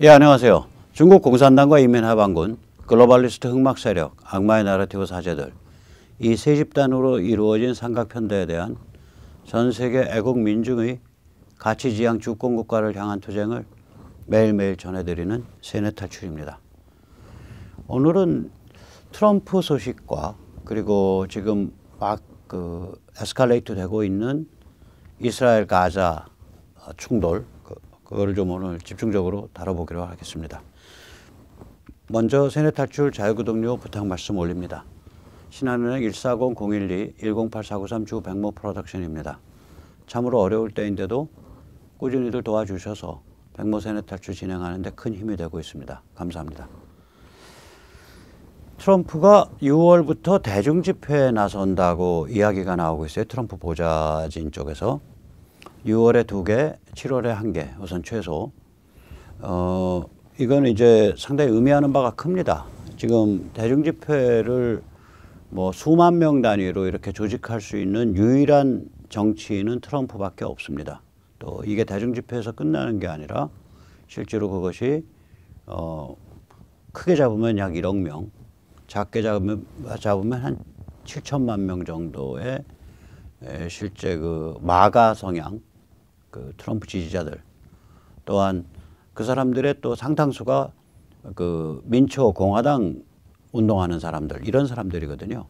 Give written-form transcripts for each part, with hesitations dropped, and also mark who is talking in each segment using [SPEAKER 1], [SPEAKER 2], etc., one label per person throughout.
[SPEAKER 1] 예, 안녕하세요. 중국 공산당과 인민해방군, 글로벌리스트 흑막 세력, 악마의 나라티브 사제들, 이 세 집단으로 이루어진 삼각편대에 대한 전 세계 애국 민중의 가치지향 주권국가를 향한 투쟁을 매일매일 전해드리는 세뇌 탈출입니다. 오늘은 트럼프 소식과 그리고 지금 막 에스컬레이트 되고 있는 이스라엘 가자 충돌, 그거를 좀 오늘 집중적으로 다뤄보기로 하겠습니다. 먼저 세뇌 탈출 자유구독료 부탁 말씀 올립니다. 신한은행 140-012-108493 주 백모 프로덕션입니다. 참으로 어려울 때인데도 꾸준히들 도와주셔서 백모 세뇌 탈출 진행하는 데 큰 힘이 되고 있습니다. 감사합니다. 트럼프가 6월부터 대중집회에 나선다고 이야기가 나오고 있어요. 트럼프 보좌진 쪽에서. 6월에 2개, 7월에 1개, 우선 최소. 이건 이제 상당히 의미하는 바가 큽니다. 지금 대중집회를 뭐 수만 명 단위로 이렇게 조직할 수 있는 유일한 정치인은 트럼프밖에 없습니다. 또 이게 대중집회에서 끝나는 게 아니라 실제로 그것이 크게 잡으면 약 1억 명, 작게 잡으면 한 7천만 명 정도의 실제 그 마가 성향, 그 트럼프 지지자들, 또한 그 사람들의 또 상당수가 그 민초 공화당 운동하는 사람들, 이런 사람들이거든요.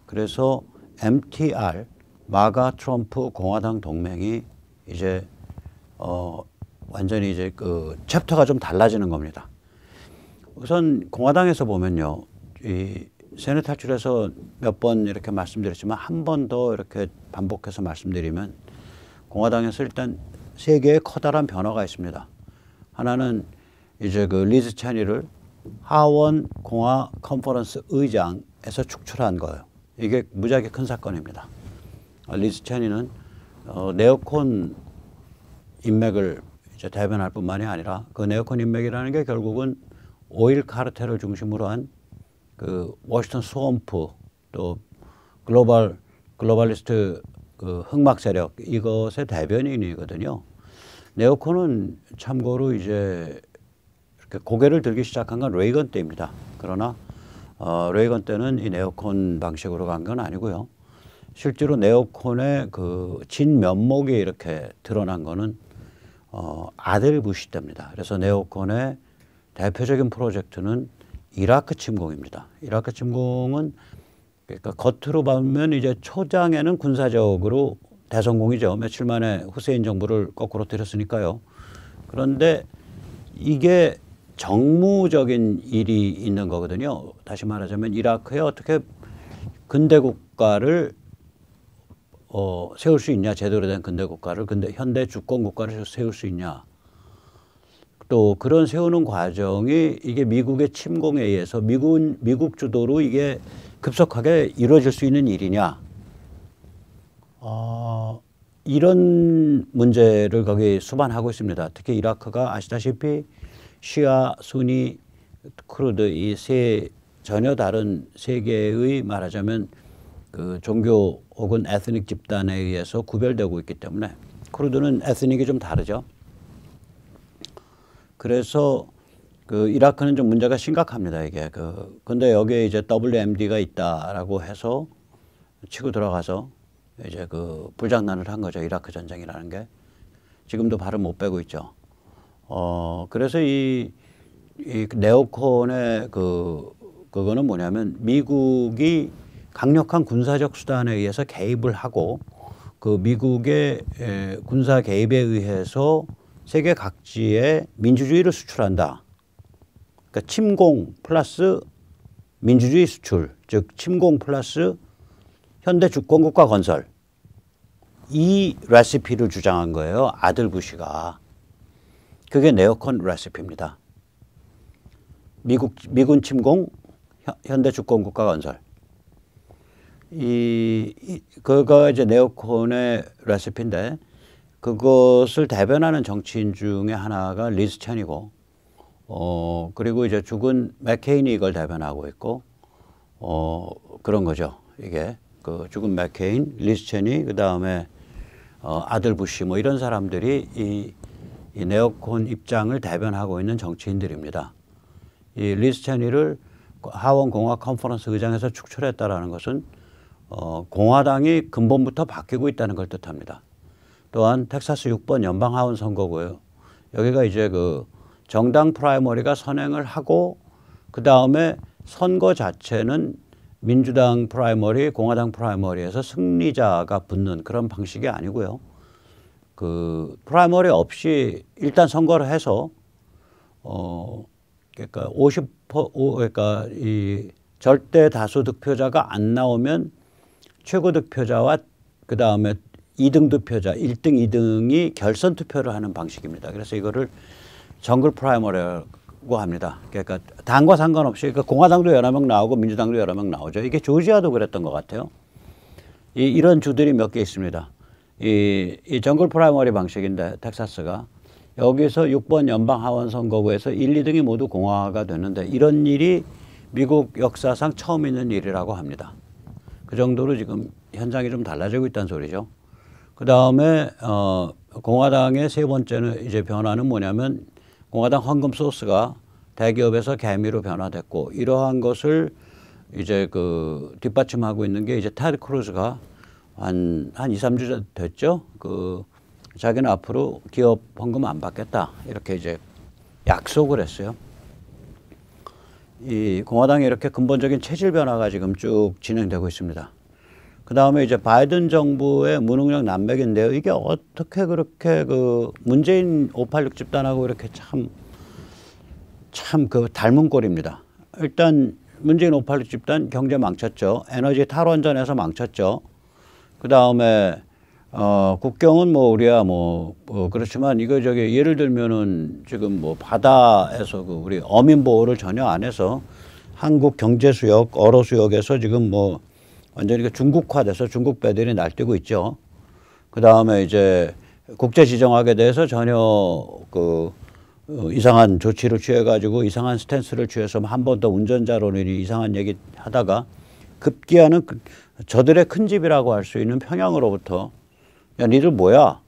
[SPEAKER 1] 그래서 MTR, 마가 트럼프 공화당 동맹이 이제 완전히 이제 그 챕터가 좀 달라지는 겁니다. 우선 공화당에서 보면요, 이 세뇌 탈출에서 몇 번 이렇게 말씀드렸지만 한 번 더 이렇게 반복해서 말씀드리면, 공화당에서 일단 세 개의 커다란 변화가 있습니다. 하나는 이제 그 리즈 체니를 하원 공화 컨퍼런스 의장에서 축출한 거예요. 이게 무지하게 큰 사건입니다. 리즈 체니는 네오콘 인맥을 이제 대변할 뿐만이 아니라, 그 네오콘 인맥이라는 게 결국은 오일 카르텔을 중심으로 한 그 워싱턴 스왑프, 또 글로벌리스트 그 흑막 세력, 이것의 대변인이거든요. 네오콘은 참고로 이제 이렇게 고개를 들기 시작한 건 레이건 때입니다. 그러나 레이건 때는 이 네오콘 방식으로 간 건 아니고요. 실제로 네오콘의 그 진면목이 이렇게 드러난 거는 아들 부시 때입니다. 그래서 네오콘의 대표적인 프로젝트는 이라크 침공입니다. 이라크 침공은 그러니까 겉으로 보면 이제 초장에는 군사적으로 대성공이죠. 며칠 만에 후세인 정부를 거꾸로 들였으니까요. 그런데 이게 정무적인 일이 있는 거거든요. 다시 말하자면 이라크에 어떻게 근대 국가를 세울 수 있냐, 제대로 된 근대 국가를, 현대 주권 국가를 세울 수 있냐. 또 그런 세우는 과정이 이게 미국의 침공에 의해서 미국 주도로 이게 급속하게 이루어질 수 있는 일이냐. 이런 문제를 거기 수반하고 있습니다. 특히 이라크가 아시다시피 시아, 수니, 쿠르드, 이 세 전혀 다른 세계의 말하자면 그 종교 혹은 에스닉 집단에 의해서 구별되고 있기 때문에, 쿠르드는 에스닉이 좀 다르죠. 그래서 그 이라크는 좀 문제가 심각합니다. 이게 근데 여기에 이제 WMD가 있다라고 해서 치고 들어가서 이제 그 불장난을 한 거죠. 이라크 전쟁이라는 게 지금도 발을 못 빼고 있죠. 그래서 이 네오콘의 그거는 뭐냐면, 미국이 강력한 군사적 수단에 의해서 개입을 하고, 그 미국의 군사 개입에 의해서 세계 각지에 민주주의를 수출한다. 그러니까 침공 플러스 민주주의 수출, 즉 침공 플러스 현대 주권국가 건설, 이 레시피를 주장한 거예요. 아들 부시가. 그게 네오콘 레시피입니다. 미군 침공, 현대 주권국가 건설. 그거 이제 네오콘의 레시피인데, 그것을 대변하는 정치인 중에 하나가 리즈 체니고, 그리고 이제 죽은 맥케인이 이걸 대변하고 있고, 그런 거죠. 이게 그 죽은 맥케인, 리즈 체니, 그 다음에 아들 부시, 뭐 이런 사람들이 이 네오콘 입장을 대변하고 있는 정치인들입니다. 이 리즈 체니를 하원 공화 컨퍼런스 의장에서 축출했다라는 것은 공화당이 근본부터 바뀌고 있다는 걸 뜻합니다. 또한 텍사스 6번 연방 하원 선거고요. 여기가 이제 그 정당 프라이머리가 선행을 하고 그 다음에 선거 자체는 민주당 프라이머리, 공화당 프라이머리에서 승리자가 붙는 그런 방식이 아니고요. 그 프라이머리 없이 일단 선거를 해서 그러니까 그러니까 이 절대 다수 득표자가 안 나오면 최고 득표자와 그 다음에 2등 득표자 1등, 2등이 결선 투표를 하는 방식입니다. 그래서 이거를 정글 프라이머리라고 합니다. 그러니까 당과 상관없이 그러니까 공화당도 여러 명 나오고 민주당도 여러 명 나오죠. 이게 조지아도 그랬던 것 같아요. 이런 주들이 몇 개 있습니다. 이 정글 프라이머리 방식인데 텍사스가 여기서 6번 연방 하원 선거구에서 1, 2등이 모두 공화가 되는데 이런 일이 미국 역사상 처음 있는 일이라고 합니다. 그 정도로 지금 현장이 좀 달라지고 있다는 소리죠. 그 다음에 공화당의 세 번째는 이제 변화는 뭐냐면 공화당 헌금 소스가 대기업에서 개미로 변화됐고 이러한 것을 이제 그 뒷받침하고 있는 게 이제 테드 크루즈가 한 2, 3주 됐죠. 그 자기는 앞으로 기업 헌금 안 받겠다 이렇게 이제 약속을 했어요. 이 공화당이 이렇게 근본적인 체질 변화가 지금 쭉 진행되고 있습니다. 그 다음에 이제 바이든 정부의 무능력 난맥인데요. 이게 어떻게 그렇게 그 문재인 586 집단하고 이렇게 참 그 닮은 꼴입니다. 일단 문재인 586 집단 경제 망쳤죠. 에너지 탈원전에서 망쳤죠. 그 다음에 국경은 뭐 우리야 뭐 그렇지만 이거 저기 예를 들면은 지금 뭐 바다에서 그 우리 어민 보호를 전혀 안 해서 한국 경제 수역, 어로 수역에서 지금 뭐 완전히 중국화돼서 중국 배들이 날뛰고 있죠. 그 다음에 이제 국제 지정학에 대해서 전혀 그 이상한 조치를 취해가지고 이상한 스탠스를 취해서 한 번 더 운전자론이 이상한 얘기 하다가 급기야는 저들의 큰 집이라고 할 수 있는 평양으로부터 야 니들 뭐야?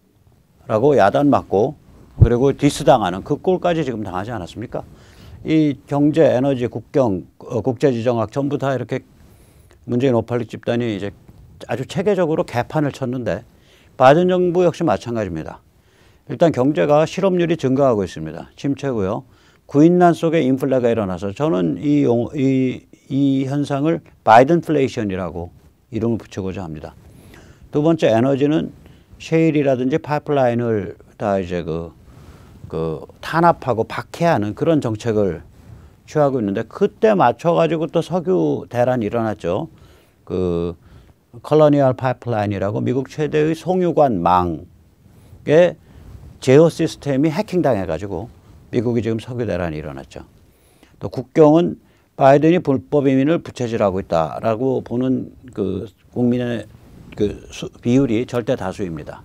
[SPEAKER 1] 라고 야단 맞고 그리고 디스당하는 그 꼴까지 지금 당하지 않았습니까? 이 경제, 에너지, 국경, 국제지정학 전부 다 이렇게 문재인 586 집단이 이제 아주 체계적으로 개판을 쳤는데 바이든 정부 역시 마찬가지입니다. 일단 경제가 실업률이 증가하고 있습니다. 침체고요. 구인난 속에 인플레가 일어나서 저는 이 현상을 바이든플레이션이라고 이름을 붙이고자 합니다. 두 번째 에너지는 셰일이라든지 파이프라인을 다 이제 그 탄압하고 박해하는 그런 정책을 취하고 있는데 그때 맞춰가지고 또 석유 대란이 일어났죠. 그 컬러니얼 파이프라인이라고 미국 최대의 송유관 망의 제어 시스템이 해킹당해가지고 미국이 지금 석유 대란이 일어났죠. 또 국경은 바이든이 불법 이민을 부채질하고 있다라고 보는 그 국민의 그 비율이 절대 다수입니다.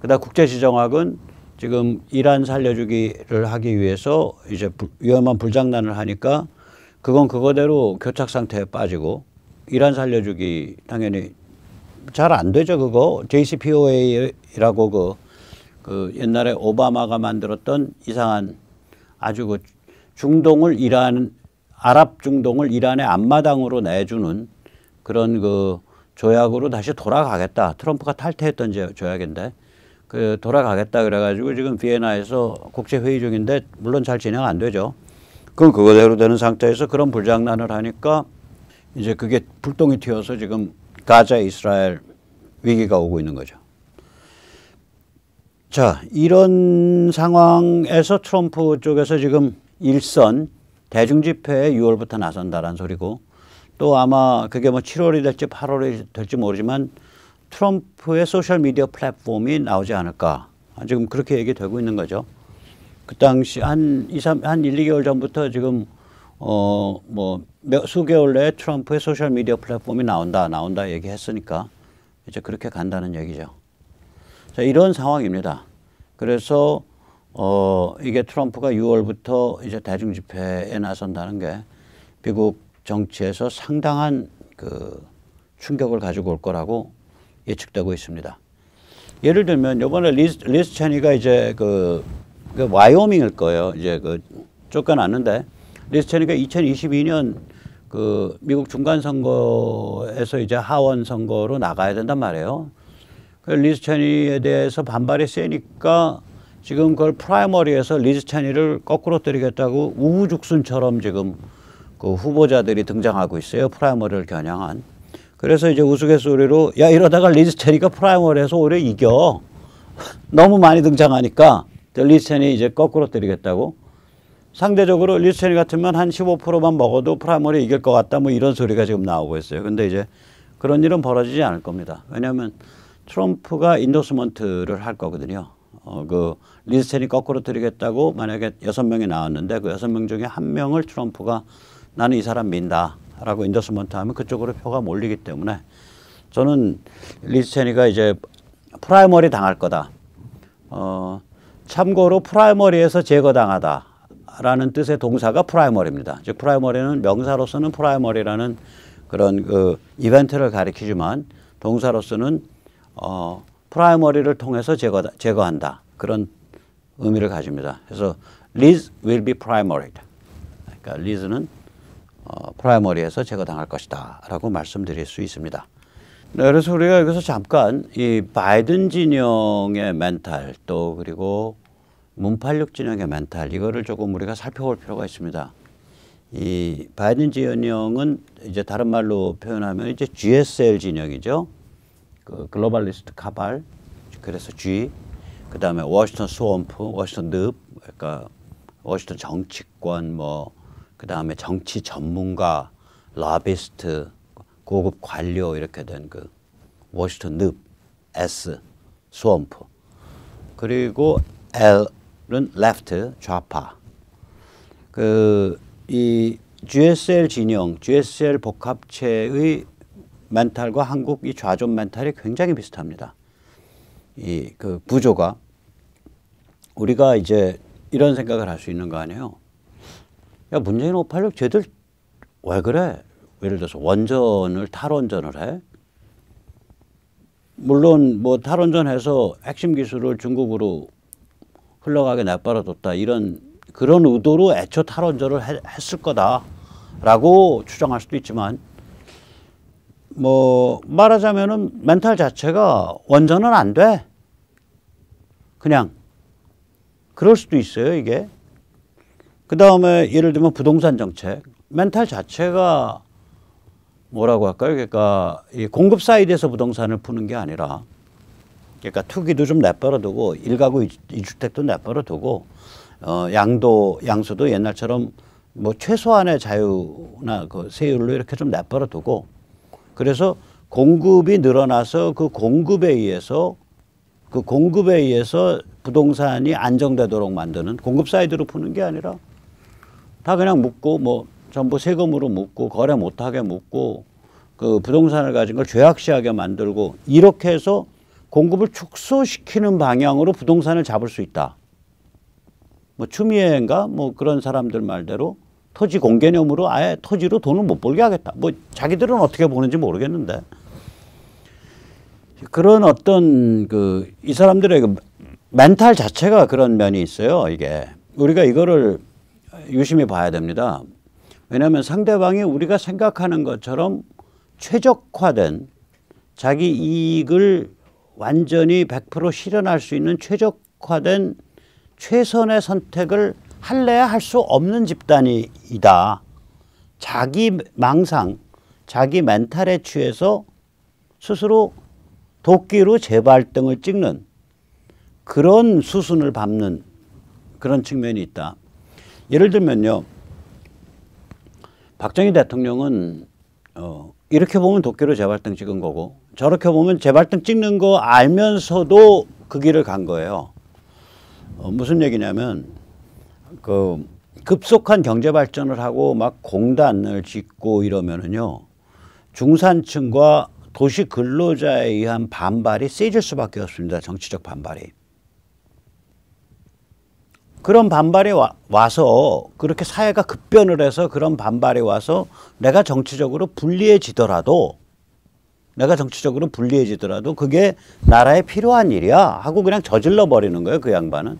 [SPEAKER 1] 그다음 국제지정학은 지금 이란 살려주기를 하기 위해서 이제 위험한 불장난을 하니까 그건 그거대로 교착 상태에 빠지고 이란 살려주기 당연히 잘 안 되죠. 그거 JCPOA라고 그 옛날에 오바마가 만들었던 이상한 아주 그 중동을 아랍 중동을 이란의 앞마당으로 내주는 그런 그 조약으로 다시 돌아가겠다. 트럼프가 탈퇴했던 조약인데 그 돌아가겠다 그래가지고 지금 비엔나에서 국제회의 중인데 물론 잘 진행 안 되죠. 그럼 그거대로 되는 상태에서 그런 불장난을 하니까 이제 그게 불똥이 튀어서 지금 가자 이스라엘 위기가 오고 있는 거죠. 자, 이런 상황에서 트럼프 쪽에서 지금 일선 대중집회에 6월부터 나선다라는 소리고 또 아마 그게 뭐 7월이 될지 8월이 될지 모르지만 트럼프의 소셜미디어 플랫폼이 나오지 않을까. 지금 그렇게 얘기되고 있는 거죠. 그 당시 한 1, 2개월 전부터 지금 뭐 수개월 내에 트럼프의 소셜미디어 플랫폼이 나온다 얘기했으니까 이제 그렇게 간다는 얘기죠. 자, 이런 상황입니다. 그래서 이게 트럼프가 6월부터 이제 대중집회에 나선다는 게 미국 정치에서 상당한 그 충격을 가지고 올 거라고 예측되고 있습니다. 예를 들면 이번에 리즈 체니가 이제 그 그 와이오밍일 거예요. 이제 그 쫓겨났는데 리즈 체니가 2022년 그 미국 중간 선거에서 이제 하원 선거로 나가야 된단 말이에요. 그 리즈 체니에 대해서 반발이 세니까 지금 그걸 프라이머리에서 리즈 체니를 거꾸로 때리겠다고 우후죽순처럼 지금 그 후보자들이 등장하고 있어요. 프라이머리를 겨냥한. 그래서 이제 우스갯소리로 야 이러다가 리즈 체니가 프라이머리에서 오히려 이겨. 너무 많이 등장하니까 리즈 체니 이제 거꾸로 때리겠다고. 상대적으로 리즈 체니 같으면 한 15%만 먹어도 프라이머리 이길 것 같다 뭐 이런 소리가 지금 나오고 있어요. 근데 이제 그런 일은 벌어지지 않을 겁니다. 왜냐하면 트럼프가 인도스먼트를 할 거거든요. 그 리즈 체니 거꾸로 때리겠다고 만약에 6명이 나왔는데 그 6명 중에 1명을 트럼프가 나는 이 사람 민다라고 인도스먼트 하면 그쪽으로 표가 몰리기 때문에 저는 리즈 체니가 이제 프라이머리 당할 거다. 참고로 프라이머리에서 제거당하다라는 뜻의 동사가 프라이머리입니다. 즉 프라이머리는 명사로서는 프라이머리라는 그런 그 이벤트를 가리키지만 동사로서는 프라이머리를 통해서 제거한다. 그런 의미를 가집니다. 그래서 Liz will be primaried. 그러니까 Liz는 프라이머리에서 제거당할 것이다 라고 말씀드릴 수 있습니다. 네, 그래서 우리가 여기서 잠깐 이 바이든 진영의 멘탈 또 그리고 문팔육 진영의 멘탈 이거를 조금 우리가 살펴볼 필요가 있습니다. 이 바이든 진영은 이제 다른 말로 표현하면 이제 GSL 진영이죠. 그 글로벌리스트 카발, 그래서 G, 그 다음에 워싱턴 스왑프, 워싱턴 늪, 그러니까 워싱턴 정치권, 뭐, 그 다음에 정치 전문가, 러비스트, 고급 관료 이렇게 된 그 워싱턴 늪, S, 스왑프, 그리고 L은 레프트, 좌파. 이 GSL 진영, GSL 복합체의 멘탈과 한국 이 좌존 멘탈이 굉장히 비슷합니다. 이 그 구조가 우리가 이제 이런 생각을 할 수 있는 거 아니에요. 야 문재인 586 쟤들 왜 그래? 예를 들어서 원전을 탈원전을 해? 물론 뭐 탈원전해서 핵심 기술을 중국으로 흘러가게 내버려뒀다 이런 그런 의도로 애초 탈원전을 했을 거다라고 추정할 수도 있지만. 뭐 말하자면은 멘탈 자체가 원전은 안 돼. 그냥 그럴 수도 있어요 이게. 그 다음에 예를 들면 부동산 정책 멘탈 자체가 뭐라고 할까요? 그러니까 이 공급 사이드에서 부동산을 푸는 게 아니라 그러니까 투기도 좀 내버려두고 1가구 2주택도 내버려두고 양수도 옛날처럼 뭐 최소한의 자유나 그 세율로 이렇게 좀 내버려두고 그래서 공급이 늘어나서 그 공급에 의해서 부동산이 안정되도록 만드는 공급 사이드로 푸는 게 아니라 다 그냥 묶고 뭐 전부 세금으로 묶고 거래 못하게 묶고 그 부동산을 가진 걸 죄악시하게 만들고 이렇게 해서 공급을 축소시키는 방향으로 부동산을 잡을 수 있다. 뭐 추미애인가 뭐 그런 사람들 말대로 토지 공개념으로 아예 토지로 돈을 못 벌게 하겠다. 뭐 자기들은 어떻게 보는지 모르겠는데 그런 어떤 이 사람들의 그 멘탈 자체가 그런 면이 있어요. 이게 우리가 이거를 유심히 봐야 됩니다. 왜냐하면 상대방이 우리가 생각하는 것처럼 최적화된 자기 이익을 완전히 100% 실현할 수 있는 최적화된 최선의 선택을 할래야 할 수 없는 집단이다. 자기 망상, 자기 멘탈에 취해서 스스로 도끼로 재발등을 찍는 그런 수순을 밟는 그런 측면이 있다. 예를 들면요. 박정희 대통령은 이렇게 보면 도끼로 재발등 찍은 거고 저렇게 보면 재발등 찍는 거 알면서도 그 길을 간 거예요. 무슨 얘기냐면 급속한 경제 발전을 하고 막 공단을 짓고 이러면은요 중산층과 도시 근로자에 의한 반발이 세질 수밖에 없습니다. 정치적 반발이. 그런 반발이 와서 그렇게 사회가 급변을 해서 그런 반발이 와서 내가 정치적으로 불리해지더라도 그게 나라에 필요한 일이야 하고 그냥 저질러 버리는 거예요. 그 양반은.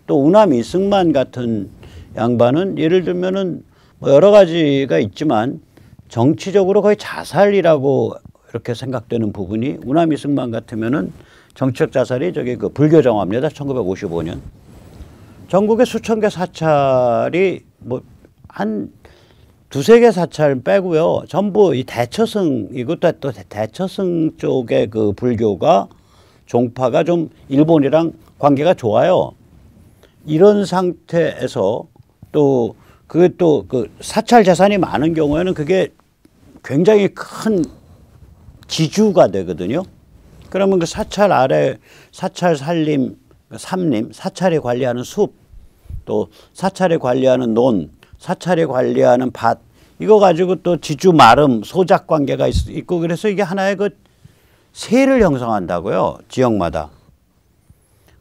[SPEAKER 1] 또 우남 이승만 같은 양반은 예를 들면은 뭐 여러 가지가 있지만 정치적으로 거의 자살이라고 이렇게 생각되는 부분이 우남 이승만 같으면은 정치적 자살이 저기 그 불교 정화입니다. 1955년. 전국에 수천 개 사찰이 뭐 한 두세 개 사찰 빼고요. 전부 이 대처승, 이것도 또 대처승 쪽의 그 불교가 종파가 좀 일본이랑 관계가 좋아요. 이런 상태에서 또 그게 또 그 사찰 재산이 많은 경우에는 그게 굉장히 큰 지주가 되거든요. 그러면 그 사찰 아래 사찰 산림, 삼림, 사찰이 관리하는 숲, 또 사찰이 관리하는 논, 사찰이 관리하는 밭, 이거 가지고 또 지주 마름, 소작 관계가 있고 그래서 이게 하나의 그 세를 형성한다고요. 지역마다.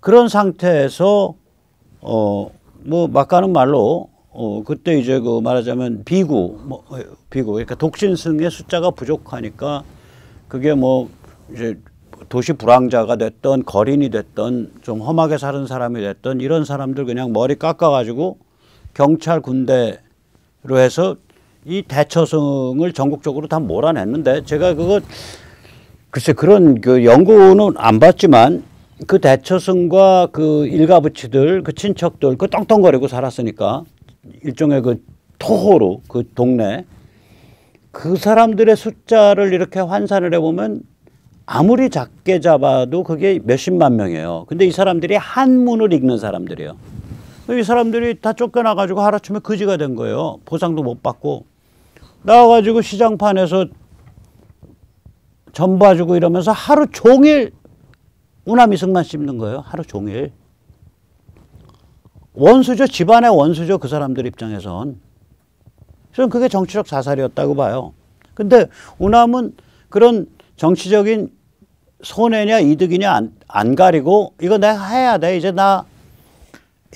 [SPEAKER 1] 그런 상태에서 뭐 막가는 말로 그때 이제 그 말하자면 비구 그러니까 독신승의 숫자가 부족하니까 그게 뭐 이제 도시 불황자가 됐던 거린이 됐던 좀 험하게 사는 사람이 됐던 이런 사람들 그냥 머리 깎아가지고 경찰 군대로 해서 이 대처승을 전국적으로 다 몰아냈는데 제가 그거 글쎄 그런 그 연구는 안 봤지만 그 대처승과 그 일가부치들 그 친척들 그 떵떵거리고 살았으니까 일종의 그 토호로 그 동네 그 사람들의 숫자를 이렇게 환산을 해보면 아무리 작게 잡아도 그게 몇십만 명이에요. 근데 이 사람들이 한문을 읽는 사람들이에요. 이 사람들이 다 쫓겨나가지고 하루아침에 거지가 된 거예요. 보상도 못 받고. 나와가지고 시장판에서 전 봐주고 이러면서 하루 종일 우남 이승만 씹는 거예요. 하루 종일. 원수죠. 집안의 원수죠. 그 사람들 입장에선. 저는 그게 정치적 자살이었다고 봐요. 근데 우남은 그런 정치적인 손해냐 이득이냐 안 가리고 이거 내가 해야 돼. 이제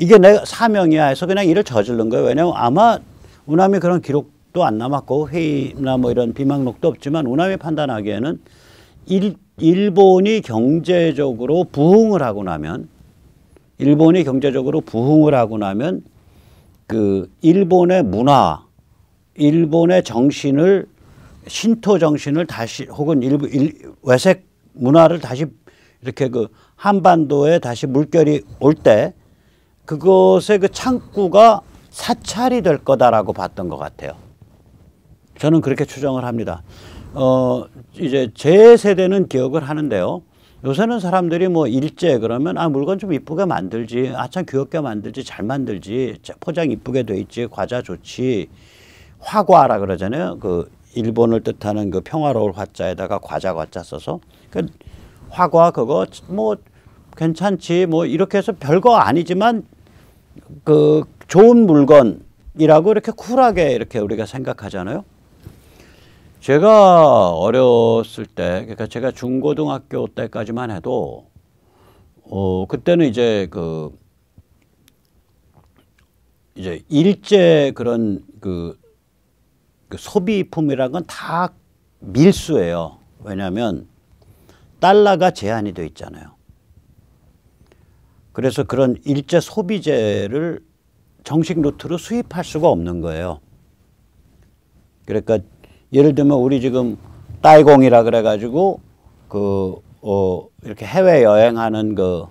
[SPEAKER 1] 이게 내 사명이야 해서 그냥 일을 저지른 거예요. 왜냐면 아마 우남이 그런 기록도 안 남았고 회의나 뭐 이런 비망록도 없지만 우남이 판단하기에는 일본이 경제적으로 부흥을 하고 나면 그 일본의 문화, 일본의 정신을 신토 정신을 다시 혹은 외색 문화를 다시 이렇게 그 한반도에 다시 물결이 올 때 그것의 그 창구가 사찰이 될 거다라고 봤던 것 같아요. 저는 그렇게 추정을 합니다. 이제 제 세대는 기억을 하는데요. 요새는 사람들이 뭐 일제 그러면 물건 좀 이쁘게 만들지, 참 귀엽게 만들지, 잘 만들지, 포장 이쁘게 돼 있지, 과자 좋지, 화과라 그러잖아요. 그 일본을 뜻하는 그 평화로울 화자에다가 과자 써서 그 화과 그거 뭐 괜찮지 뭐 이렇게 해서 별거 아니지만 그 좋은 물건이라고 이렇게 쿨하게 이렇게 우리가 생각하잖아요. 제가 어렸을 때, 그러니까 제가 중고등학교 때까지만 해도 그때는 이제 이제 일제 그런 그 소비품이라는 건 다 밀수예요. 왜냐하면 달러가 제한이 돼 있잖아요. 그래서 그런 일제 소비재를 정식 루트로 수입할 수가 없는 거예요. 그러니까 예를 들면 우리 지금 따이공이라 그래가지고 이렇게 해외 여행하는 그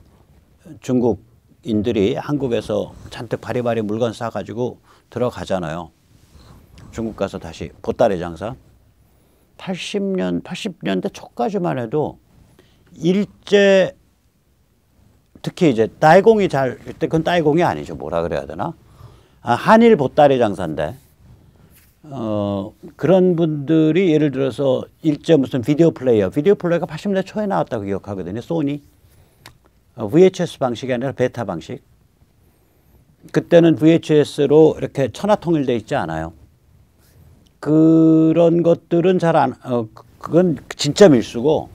[SPEAKER 1] 중국인들이 한국에서 잔뜩 바리바리 물건 싸가지고 들어가잖아요. 중국 가서 다시 보따리 장사. 80년대 초까지만 해도 일제 특히 이제 따이공이 그건 따이공이 아니죠. 뭐라 그래야 되나? 한일 보따리 장사인데 그런 분들이 예를 들어서 일제 무슨 비디오 플레이어가 80년대 초에 나왔다고 기억하거든요. 소니. VHS 방식이 아니라 베타 방식. 그때는 VHS로 이렇게 천하통일돼 있지 않아요. 그런 것들은 그건 진짜 밀수고,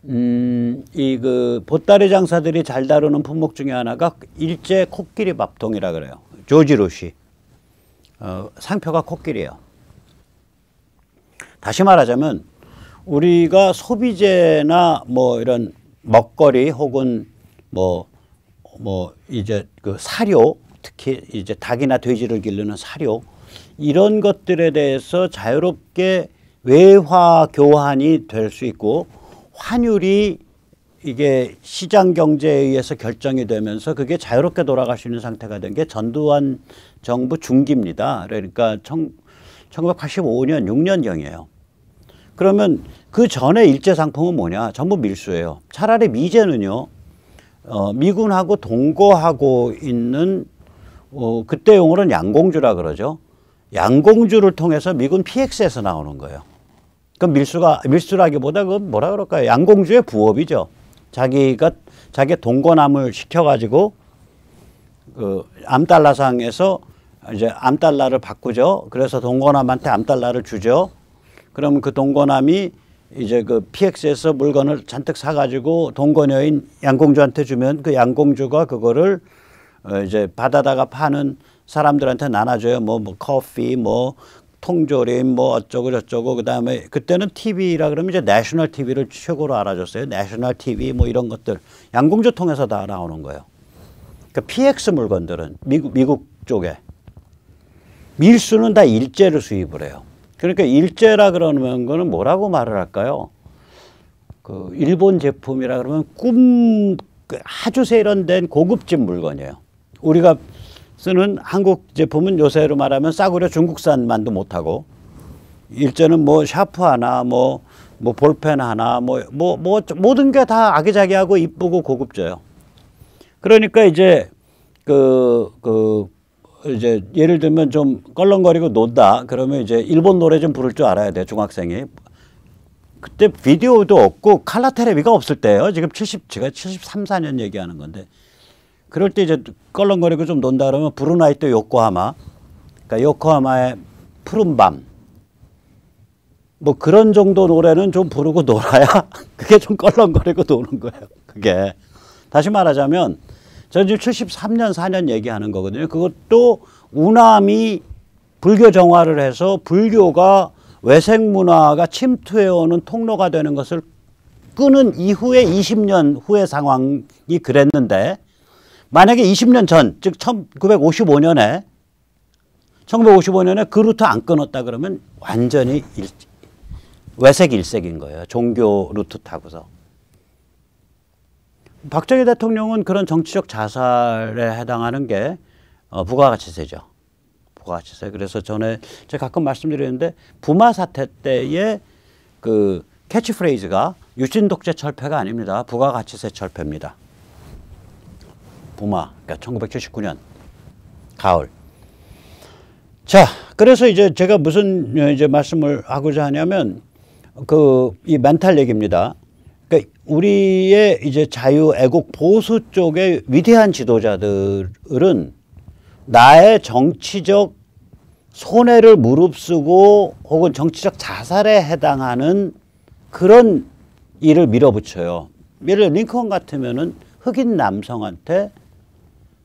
[SPEAKER 1] 그 보따리 장사들이 잘 다루는 품목 중에 하나가 일제 코끼리 밥통이라 그래요. 조지 루시. 상표가 코끼리예요. 다시 말하자면 우리가 소비재나 뭐 이런 먹거리 혹은 뭐 뭐 이제 그 사료, 특히 이제 닭이나 돼지를 기르는 사료 이런 것들에 대해서 자유롭게 외화 교환이 될 수 있고 환율이 이게 시장 경제에 의해서 결정이 되면서 그게 자유롭게 돌아갈 수 있는 상태가 된 게 전두환 정부 중기입니다. 그러니까 1985년 6년경이에요. 그러면 그 전에 일제 상품은 뭐냐? 전부 밀수예요. 차라리 미제는요. 미군하고 동거하고 있는 그때 용어로는 양공주라 그러죠. 양공주를 통해서 미군 PX에서 나오는 거예요. 그 밀수라기보다 그 뭐라 그럴까요? 양공주의 부업이죠. 자기 동거남을 시켜가지고 그 암달러상에서 이제 암달러를 바꾸죠. 그래서 동거남한테 암달러를 주죠. 그러면 그 동거남이 이제 그 PX에서 물건을 잔뜩 사가지고 동거녀인 양공주한테 주면 그 양공주가 그거를 이제 바다다가 파는 사람들한테 나눠줘요. 뭐 커피, 뭐 통조림, 뭐 어쩌고 저쩌고. 그다음에 그때는 TV라 그러면 이제 내셔널 TV를 최고로 알아줬어요. 내셔널 TV 뭐 이런 것들 양공주 통해서 다 나오는 거예요. 그러니까 PX 물건들은 미국 쪽에 밀수는 다 일제를 수입을 해요. 그러니까 일제라 그러는 거는 뭐라고 말을 할까요? 그 일본 제품이라 그러면 아주 세련된 고급진 물건이에요. 우리가 쓰는 한국 제품은 요새로 말하면 싸구려 중국산만도 못하고 일제는 뭐 샤프 하나 뭐 볼펜 하나 뭐 모든 게 다 아기자기하고 이쁘고 고급져요. 그러니까 이제 이제 예를 들면 좀 껄렁거리고 논다 그러면 이제 일본 노래 좀 부를 줄 알아야 돼 중학생이. 그때 비디오도 없고 칼라 테레비가 없을 때예요. 지금 제가 73, 4년 얘기하는 건데 그럴 때 이제 껄렁거리고 좀 논다 그러면 브루나이트 요코하마, 그러니까 요코하마의 푸른 밤 뭐 그런 정도 노래는 좀 부르고 놀아야 그게 좀 껄렁거리고 노는 거예요. 그게 다시 말하자면 저 지금 73년 4년 얘기하는 거거든요. 그것도 우남이 불교 정화를 해서 불교가 외색 문화가 침투해오는 통로가 되는 것을 끄는 이후에 20년 후의 상황이 그랬는데 만약에 20년 전, 즉 1955년에 그 루트 안 끊었다 그러면 완전히 외색 일색인 거예요. 종교 루트 타고서. 박정희 대통령은 그런 정치적 자살에 해당하는 게 부가가치세죠. 부가가치세. 그래서 전에 제가 가끔 말씀드렸는데 부마 사태 때의 그 캐치프레이즈가 유신 독재 철폐가 아닙니다. 부가가치세 철폐입니다. 부마. 그러니까 1979년 가을. 자, 그래서 이제 제가 무슨 이제 말씀을 하고자 하냐면 이 멘탈 얘기입니다. 그러니까 우리의 이제 자유, 애국, 보수 쪽의 위대한 지도자들은 나의 정치적 손해를 무릅쓰고 혹은 정치적 자살에 해당하는 그런 일을 밀어붙여요. 예를 들어 링컨 같으면은 흑인 남성한테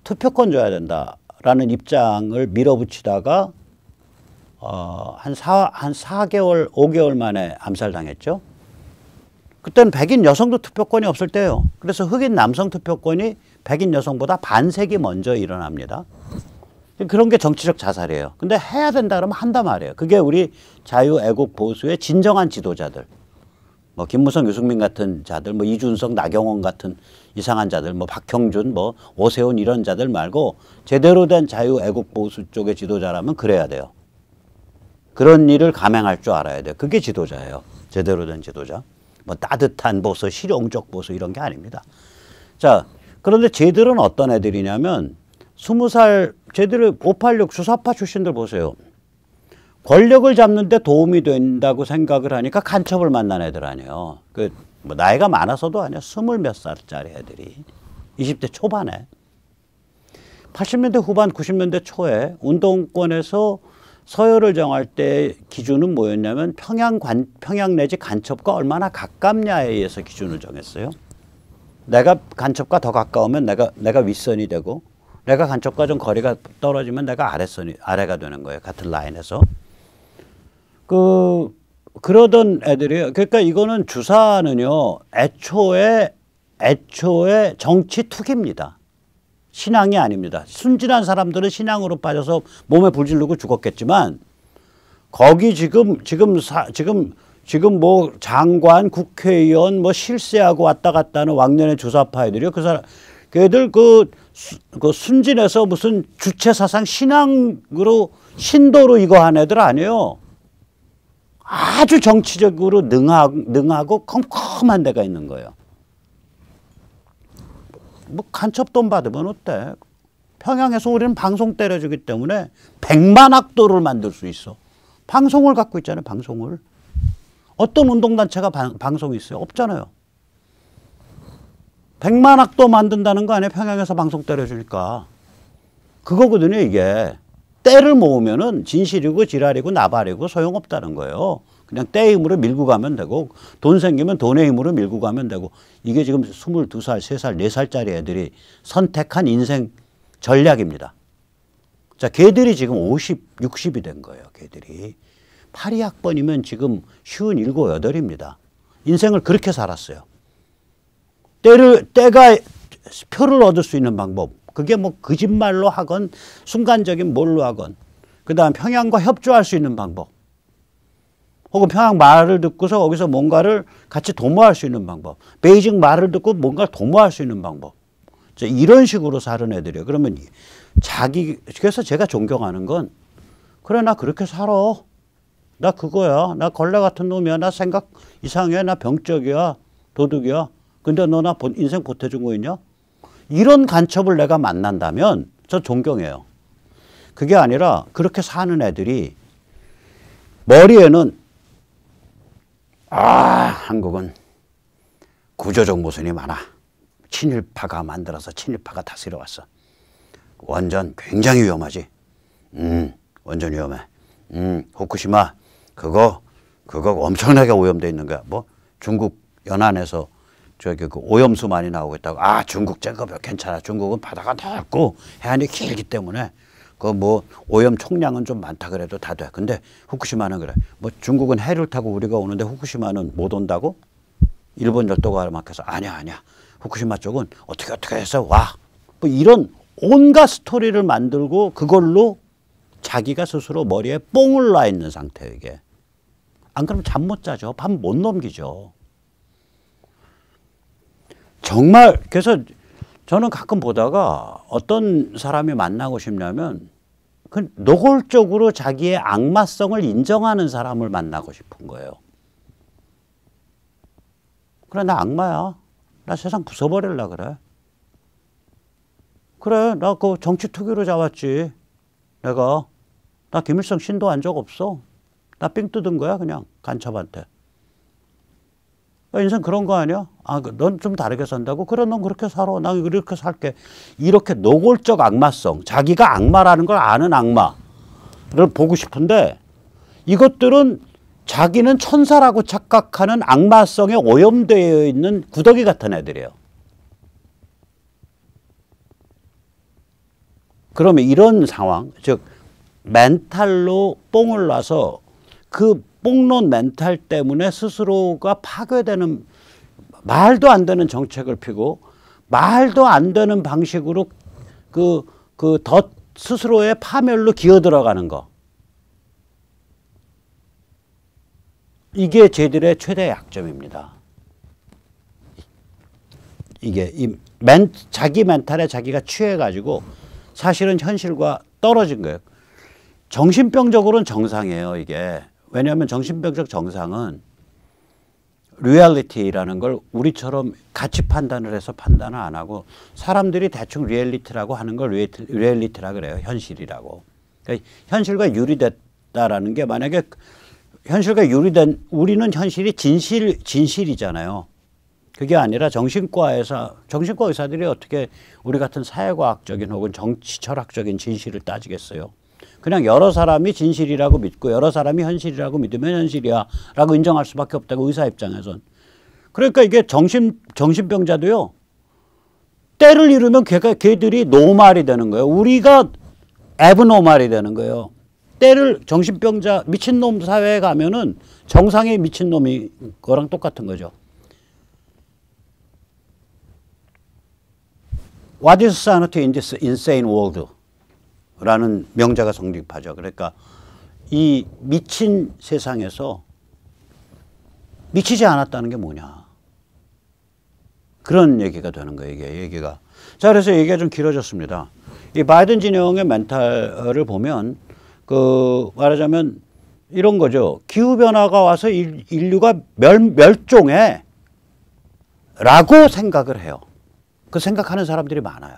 [SPEAKER 1] 투표권 줘야 된다라는 입장을 밀어붙이다가 한 4개월, 5개월 만에 암살당했죠. 그때는 백인 여성도 투표권이 없을 때예요. 그래서 흑인 남성 투표권이 백인 여성보다 반세기 먼저 일어납니다. 그런 게 정치적 자살이에요. 근데 해야 된다 그러면 한단 말이에요. 그게 우리 자유, 애국, 보수의 진정한 지도자들. 뭐 김무성, 유승민 같은 자들, 뭐 이준석, 나경원 같은 이상한 자들, 뭐 박형준, 뭐 오세훈 이런 자들 말고 제대로 된 자유, 애국, 보수 쪽의 지도자라면 그래야 돼요. 그런 일을 감행할 줄 알아야 돼요. 그게 지도자예요. 제대로 된 지도자. 뭐 따뜻한 보수, 실용적 보수 이런 게 아닙니다. 자, 그런데 쟤들은 어떤 애들이냐면 20살 쟤들은 586 주사파 출신들 보세요. 권력을 잡는 데 도움이 된다고 생각을 하니까 간첩을 만난 애들 아니에요. 뭐 나이가 많아서도 아니야. 20몇 살짜리 애들이 20대 초반에 80년대 후반 90년대 초에 운동권에서 서열을 정할 때 기준은 뭐였냐면 평양 내지 간첩과 얼마나 가깝냐에 의해서 기준을 정했어요. 내가 간첩과 더 가까우면 내가 윗선이 되고 내가 간첩과 좀 거리가 떨어지면 내가 아래가 되는 거예요. 같은 라인에서. 그러던 애들이에요. 그러니까 이거는 주사는요, 애초에 정치 투기입니다. 신앙이 아닙니다. 순진한 사람들은 신앙으로 빠져서 몸에 불지르고 죽었겠지만 거기 지금 뭐 장관, 국회의원 뭐 실세하고 왔다 갔다 하는 왕년의 주사파애들이요. 그 사람 걔들 그 순진해서 무슨 주체 사상 신앙으로 신도로 이거 한 애들 아니에요. 아주 정치적으로 능하고 컴컴한 데가 있는 거예요. 뭐 간첩 돈 받으면 어때? 평양에서 우리는 방송 때려주기 때문에 100만 악도를 만들 수 있어. 방송을 갖고 있잖아요. 방송을. 어떤 운동단체가 방송이 있어요? 없잖아요. 100만 악도 만든다는 거 아니에요? 평양에서 방송 때려주니까. 그거거든요. 이게. 때를 모으면은 진실이고 지랄이고 나발이고 소용없다는 거예요. 그냥 때의 힘으로 밀고 가면 되고 돈 생기면 돈의 힘으로 밀고 가면 되고 이게 지금 22살, 3살, 4살짜리 애들이 선택한 인생 전략입니다. 자, 걔들이 지금 50, 60이 된 거예요. 걔들이. 82학번이면 지금 57, 8입니다. 인생을 그렇게 살았어요. 때가 표를 얻을 수 있는 방법. 그게 뭐 거짓말로 하건 순간적인 뭘로 하건 그 다음 평양과 협조할 수 있는 방법 혹은 평양 말을 듣고서 거기서 뭔가를 같이 도모할 수 있는 방법 베이징 말을 듣고 뭔가를 도모할 수 있는 방법 이런 식으로 사는 애들이에요. 그러면 그래서 제가 존경하는 건 그래 나 그렇게 살아. 나 그거야. 나 걸레 같은 놈이야. 나 생각 이상해. 나 병적이야. 도둑이야. 근데 너 나 인생 보태준 거 있냐? 이런 간첩을 내가 만난다면 저 존경해요. 그게 아니라 그렇게 사는 애들이 머리에는 한국은 구조적 모순이 많아. 친일파가 만들어서 친일파가 다스려 왔어. 원전 굉장히 위험하지. 원전 위험해. 후쿠시마 그거 엄청나게 오염돼 있는 거야. 뭐 중국 연안에서 그 오염수 많이 나오겠다고. 중국 쟤거 괜찮아. 중국은 바다가 넓고 해안이 길기 때문에 그 뭐 오염 총량은 좀 많다 그래도 다 돼. 근데 후쿠시마는 그래. 뭐 중국은 해를 타고 우리가 오는데 후쿠시마는 못 온다고? 일본 열도가 막혀서 아니야. 후쿠시마 쪽은 어떻게 해서 와. 뭐 이런 온갖 스토리를 만들고 그걸로 자기가 스스로 머리에 뽕을 놔 있는 상태예요, 이게. 안 그러면 잠 못 자죠. 밤 못 넘기죠. 정말 그래서 저는 가끔 보다가 어떤 사람이 만나고 싶냐면 그 노골적으로 자기의 악마성을 인정하는 사람을 만나고 싶은 거예요. 그래 나 악마야. 나 세상 부숴버리려고 그래. 그래 나 그 정치 투기로 잡았지. 나 김일성 신도한 적 없어. 나 삥 뜯은 거야 그냥 간첩한테. 인생 그런 거 아니야? 넌 좀 다르게 산다고? 그래, 넌 그렇게 살아. 난 이렇게 살게. 이렇게 노골적 악마성, 자기가 악마라는 걸 아는 악마를 보고 싶은데 이것들은 자기는 천사라고 착각하는 악마성에 오염되어 있는 구더기 같은 애들이에요. 그러면 이런 상황, 즉 멘탈로 뽕을 놔서 그 뽕론 멘탈 때문에 스스로가 파괴되는 말도 안 되는 정책을 피고 말도 안 되는 방식으로 더 스스로의 파멸로 기어 들어가는 거. 이게 쟤들의 최대 약점입니다. 이게 자기 멘탈에 자기가 취해가지고 사실은 현실과 떨어진 거예요. 정신병적으로는 정상이에요, 이게. 왜냐하면 정신병적 정상은 리얼리티라는 걸 우리처럼 가치 판단을 해서 판단을 안 하고 사람들이 대충 리얼리티라고 하는 걸 리얼리티라 그래요. 현실이라고. 그러니까 현실과 유리됐다라는 게 만약에 현실과 유리된 우리는 현실이 진실이잖아요. 그게 아니라 정신과 의사들이 어떻게 우리 같은 사회과학적인 혹은 정치 철학적인 진실을 따지겠어요. 그냥 여러 사람이 진실이라고 믿고 여러 사람이 현실이라고 믿으면 현실이야 라고 인정할 수밖에 없다고 의사 입장에선. 그러니까 이게 정신병자도요. 때를 이루면 걔들이 노말이 되는 거예요. 우리가 애브노말이 되는 거예요. 때를 정신병자 미친놈 사회에 가면은 정상의 미친놈이 거랑 똑같은 거죠. What is sanity in this insane world? 라는 명제가 성립하죠. 그러니까 이 미친 세상에서 미치지 않았다는 게 뭐냐. 그런 얘기가 되는 거예요, 이게 얘기가. 자, 그래서 얘기가 좀 길어졌습니다. 이 바이든 진영의 멘탈을 보면, 말하자면 이런 거죠. 기후변화가 와서 인류가 멸종해. 라고 생각을 해요. 그 생각하는 사람들이 많아요.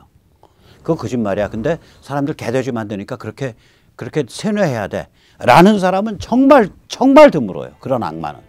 [SPEAKER 1] 그거 거짓말이야. 근데 사람들 개돼지 만드니까 그렇게 세뇌해야 돼. 라는 사람은 정말 드물어요. 그런 악마는.